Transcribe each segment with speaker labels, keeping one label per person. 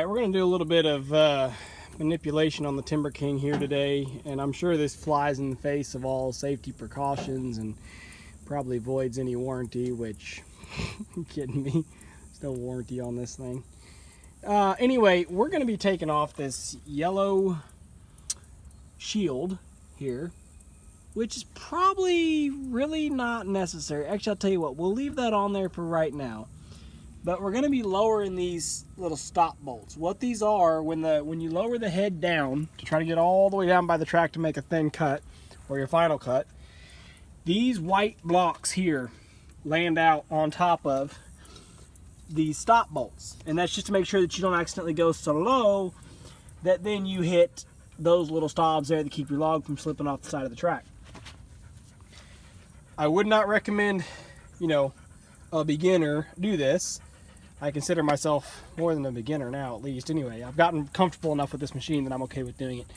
Speaker 1: Alright, we're going to do a little bit of manipulation on the Timberking here today, and I'm sure this flies in the face of all safety precautions and probably voids any warranty, which, you kidding me? There's no warranty on this thing. Anyway, we're going to be taking off this yellow shield here, which is probably really not necessary. Actually, I'll tell you what, we'll leave that on there for right now. But we're going to be lowering these little stop bolts. What these are, when you lower the head down to try to get all the way down by the track to make a thin cut, or your final cut, these white blocks here land out on top of these stop bolts. And that's just to make sure that you don't accidentally go so low that then you hit those little stobs there that keep your log from slipping off the side of the track. I would not recommend, a beginner do this. I consider myself more than a beginner now, at least. Anyway, I've gotten comfortable enough with this machine that I'm okay with doing it.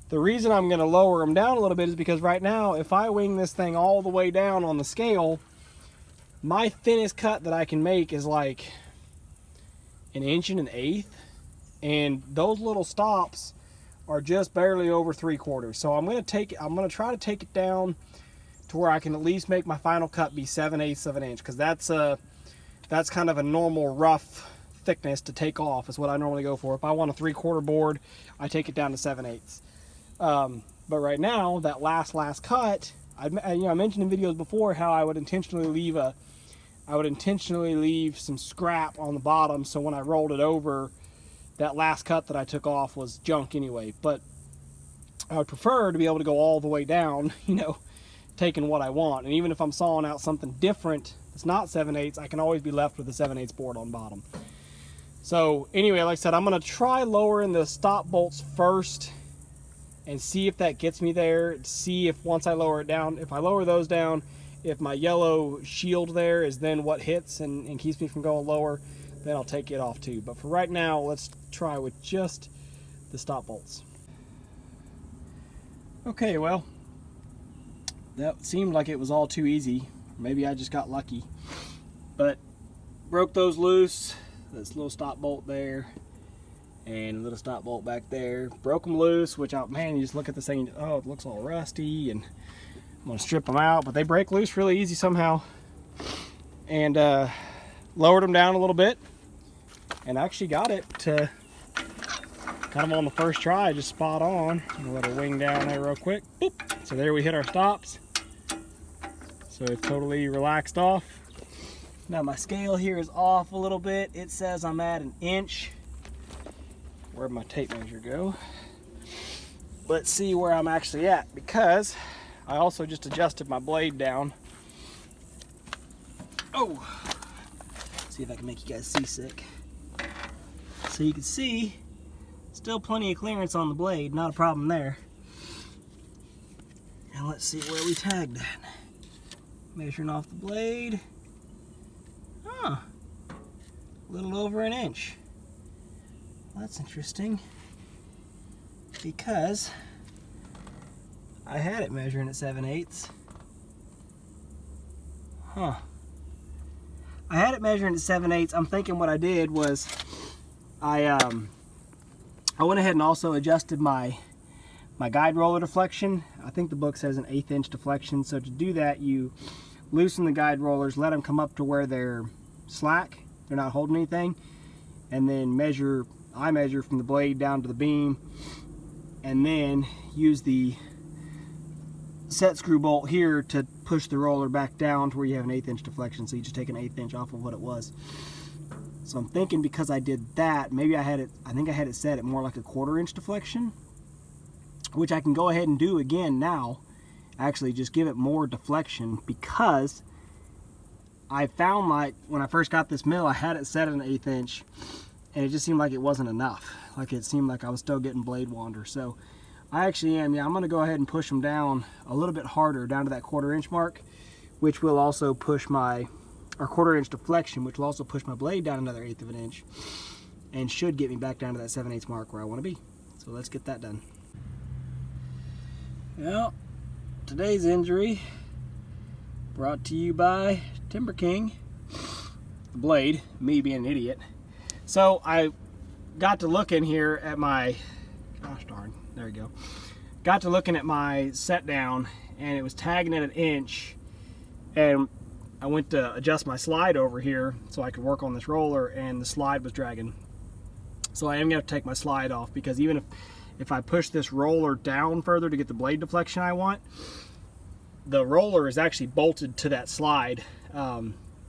Speaker 1: The reason I'm going to lower them down a little bit is because right now, if I wing this thing all the way down on the scale, my thinnest cut that I can make is like 1 1/8 inches. And those little stops are just barely over 3/4. So I'm going to try to take it down to where I can at least make my final cut be 7/8 of an inch, because that's kind of a normal rough thickness to take off is what I normally go for. If I want a 3/4 board, I take it down to 7/8. But right now, that last cut, I mentioned in videos before how I would intentionally leave some scrap on the bottom, so when I rolled it over, that last cut that I took off was junk anyway. But I would prefer to be able to go all the way down, taking what I want. And even if I'm sawing out something different it's not 7/8, I can always be left with a 7/8 board on bottom. So anyway, like I said, I'm going to try lowering the stop bolts first and see if that gets me there. See if once I lower it down, if I lower those down, if my yellow shield there is then what hits and keeps me from going lower, then I'll take it off too. But for right now, let's try with just the stop bolts. Okay, well, that seemed like it was all too easy. Maybe I just got lucky, but broke those loose. This little stop bolt there and a little stop bolt back there. Broke them loose, which, man, you just look at this thing, oh, it looks all rusty, and I'm gonna strip them out, but they break loose really easy somehow. And lowered them down a little bit and actually got it to kind of on the first try, just spot on. I'm gonna let her wing down there real quick. Boop. So there we hit our stops. So it's totally relaxed off. Now my scale here is off a little bit. It says I'm at 1 inch. Where'd my tape measure go? Let's see where I'm actually at, because I also just adjusted my blade down. Oh, see if I can make you guys seasick. So you can see, still plenty of clearance on the blade, not a problem there. And let's see where we tagged at. Measuring off the blade. Huh. A little over 1 inch. Well, that's interesting, because I had it measuring at 7/8. Huh. I had it measuring at 7/8. I'm thinking what I did was I went ahead and also adjusted my guide roller deflection. I think the book says 1/8 inch deflection. So to do that, you loosen the guide rollers, let them come up to where they're slack, they're not holding anything, and then I measure from the blade down to the beam, and then use the set screw bolt here to push the roller back down to where you have 1/8 inch deflection. So you just take 1/8 inch off of what it was. So I'm thinking, because I did that, maybe I think I had it set at more like a 1/4 inch deflection, which I can go ahead and do again now. Actually, just give it more deflection, because I found, like, when I first got this mill, I had it set at 1/8 inch, and it just seemed like it wasn't enough. Like, it seemed like I was still getting blade wander. So I actually am, I'm going to go ahead and push them down a little bit harder, down to that 1/4 inch mark, which will also push my, or 1/4 inch deflection, which will also push my blade down another 1/8 of an inch, and should get me back down to that 7/8 mark where I want to be. So let's get that done. Well, today's injury brought to you by Timberking. The blade, me being an idiot. So I got to looking here at my, gosh darn, there we go. Got to looking at my set down, and it was tagging at 1 inch, and I went to adjust my slide over here so I could work on this roller, and the slide was dragging. So I am going to take my slide off, because even if I push this roller down further to get the blade deflection I want, the roller is actually bolted to that slide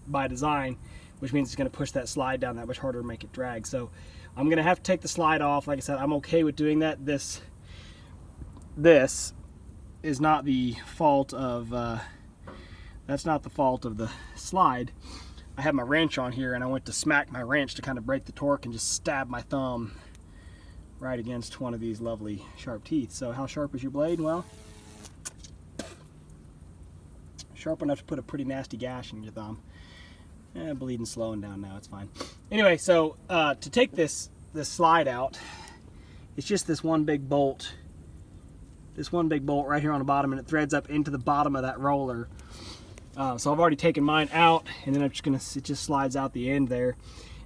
Speaker 1: by design, which means it's going to push that slide down that much harder to make it drag. So I'm going to have to take the slide off. Like I said, I'm okay with doing that. This is not the fault of, that's not the fault of the slide. I have my wrench on here, and I went to smack my wrench to kind of break the torque and just stab my thumb right against one of these lovely sharp teeth. So how sharp is your blade? Well, sharp enough to put a pretty nasty gash in your thumb. Bleeding slowing down now, it's fine. Anyway, so to take this slide out, it's just this one big bolt. This one big bolt right here on the bottom, and it threads up into the bottom of that roller. So I've already taken mine out, and then it just slides out the end there.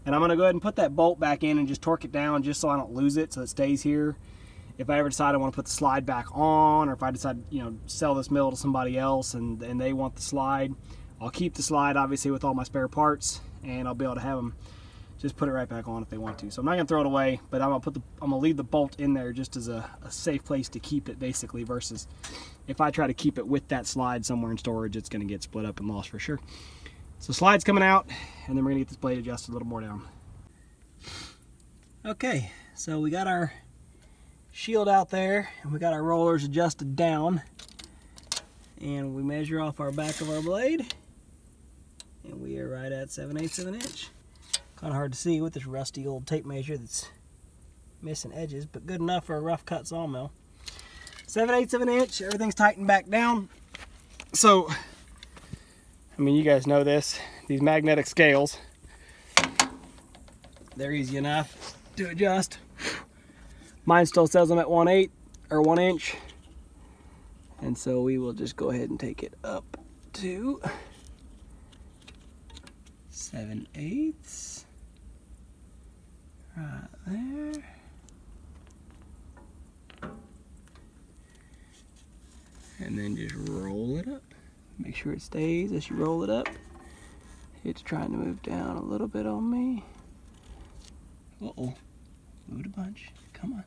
Speaker 1: And I'm gonna go ahead and put that bolt back in and just torque it down just so I don't lose it, so it stays here. If I ever decide I want to put the slide back on, or if I decide, you know, sell this mill to somebody else and they want the slide, I'll keep the slide obviously with all my spare parts, and I'll be able to have them just put it right back on if they want to. So I'm not gonna throw it away, but I'm gonna leave the bolt in there just as a safe place to keep it, basically, versus if I try to keep it with that slide somewhere in storage, it's gonna get split up and lost for sure. So slide's coming out, and then we're gonna get this blade adjusted a little more down. Okay, so we got our shield out there, and we got our rollers adjusted down, and we measure off our back of our blade, and we are right at 7/8 of an inch. Kind of hard to see with this rusty old tape measure that's missing edges, but good enough for a rough cut sawmill. 7/8 of an inch, everything's tightened back down. So, I mean, you guys know this, these magnetic scales, they're easy enough to adjust. Mine still says I'm at 1/8 or 1 inch, and so we will just go ahead and take it up to 7/8 right there. And then just roll it up. Make sure it stays as you roll it up. It's trying to move down a little bit on me. Uh-oh. Moved a bunch. Come on.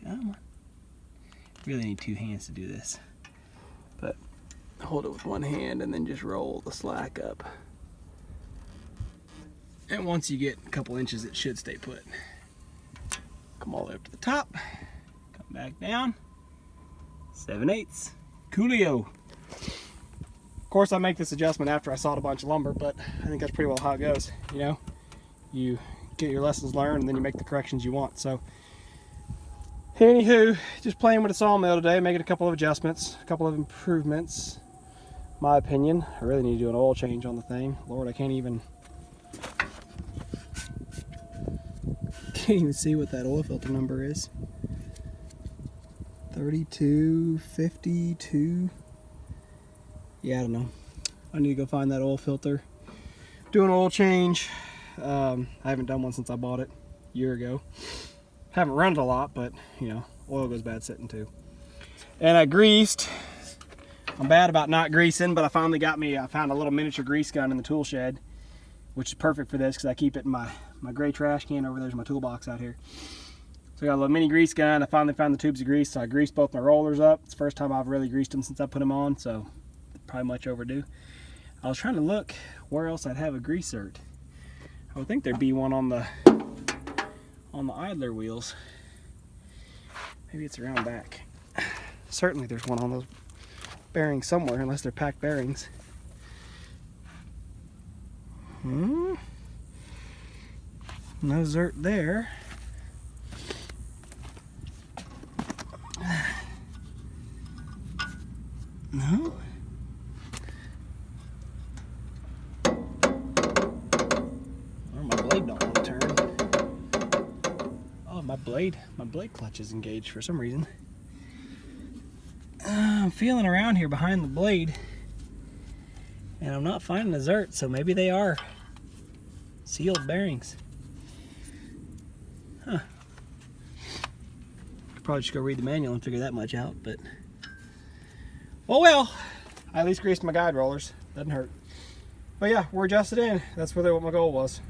Speaker 1: Come on. Really need 2 hands to do this. But hold it with 1 hand and then just roll the slack up. And once you get a couple inches, it should stay put. Come all the way up to the top. Come back down. 7/8. Coolio. Of course, I make this adjustment after I sawed a bunch of lumber, but I think that's pretty well how it goes. You know, you get your lessons learned, and then you make the corrections you want. So, anywho, just playing with a sawmill today, making a couple of adjustments, a couple of improvements. My opinion, I really need to do an oil change on the thing. Lord, I can't even see what that oil filter number is. 3252. Yeah, I don't know. I need to go find that oil filter, do an oil change. I haven't done one since I bought it a year ago. Haven't run it a lot, but you know, oil goes bad sitting too. And I greased. I'm bad about not greasing, but I found a little miniature grease gun in the tool shed, which is perfect for this because I keep it in my gray trash can over there's my toolbox out here. So I got a little mini grease gun. I finally found the tubes of grease, so I greased both my rollers up. It's the first time I've really greased them since I put them on, so probably much overdue. I was trying to look where else I'd have a grease zert. I would think there'd be one on the idler wheels. Maybe it's around back. Certainly there's one on those bearings somewhere, unless they're packed bearings. No zert there. No. Or my blade don't want to turn. Oh, my blade clutch is engaged for some reason. I'm feeling around here behind the blade, and I'm not finding a zert, so maybe they are sealed bearings. Huh. Could probably just go read the manual and figure that much out, but oh well. I at least greased my guide rollers. Doesn't hurt. But yeah, we're adjusted in. That's really what my goal was.